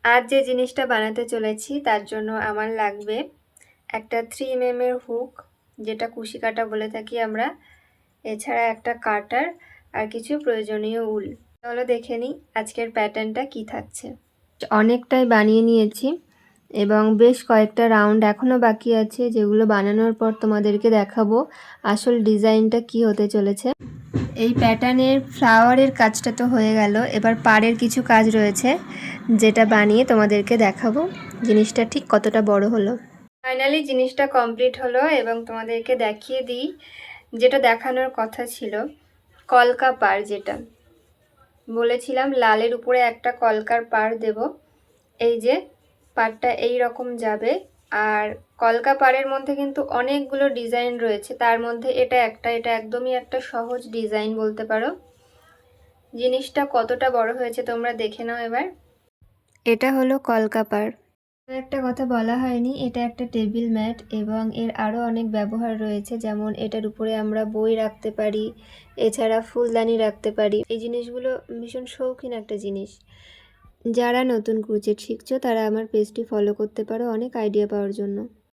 আজ যে জিনিসটা বানাতে চলেছি তার জন্য আমার লাগবে একটা 3 mm এর হুক, যেটা কুশি কাটা বলে থাকি আমরা, এছাড়া একটা কাটার আর কিছু প্রয়োজনীয় উল। চলো দেখে নিই আজকের প্যাটার্নটা কি থাকছে। অনেকটাই বানিয়ে নিয়েছি এবং বেশ কয়েকটা রাউন্ড এখনও বাকি আছে, যেগুলো বানানোর পর তোমাদেরকে দেখাবো আসল ডিজাইনটা কি হতে চলেছে। এই প্যাটার্নের ফ্লাওয়ারের কাজটা তো হয়ে গেল, এবার পাড়ের কিছু কাজ রয়েছে যেটা বানিয়ে তোমাদেরকে দেখাবো জিনিসটা ঠিক কতটা বড় হলো। ফাইনালি জিনিসটা কমপ্লিট হলো এবং তোমাদেরকে দেখিয়ে দিই যেটা দেখানোর কথা ছিল, কলকা পাড়। যেটা বলেছিলাম লালের উপরে একটা কলকার পাড় দেব। এই যে পাড়টা এই রকম যাবে, আর কলকা পাড়ের মধ্যে কিন্তু অনেকগুলো ডিজাইন রয়েছে, তার মধ্যে এটা একদমই একটা সহজ ডিজাইন বলতে পারো। জিনিসটা কতটা বড় হয়েছে তোমরা দেখে নাও এবার। এটা হলো কলকা পাড়। একটা কথা বলা হয়নি, এটা একটা টেবিল ম্যাট এবং এর আরও অনেক ব্যবহার রয়েছে, যেমন এটার উপরে আমরা বই রাখতে পারি, এছাড়া ফুলদানি রাখতে পারি। এই জিনিসগুলো ভীষণ শৌখিন একটা জিনিস। যারা নতুন ক্রোচেট শিখছো তারা আমার পেজটি ফলো করতে পারো অনেক আইডিয়া পাওয়ার জন্য।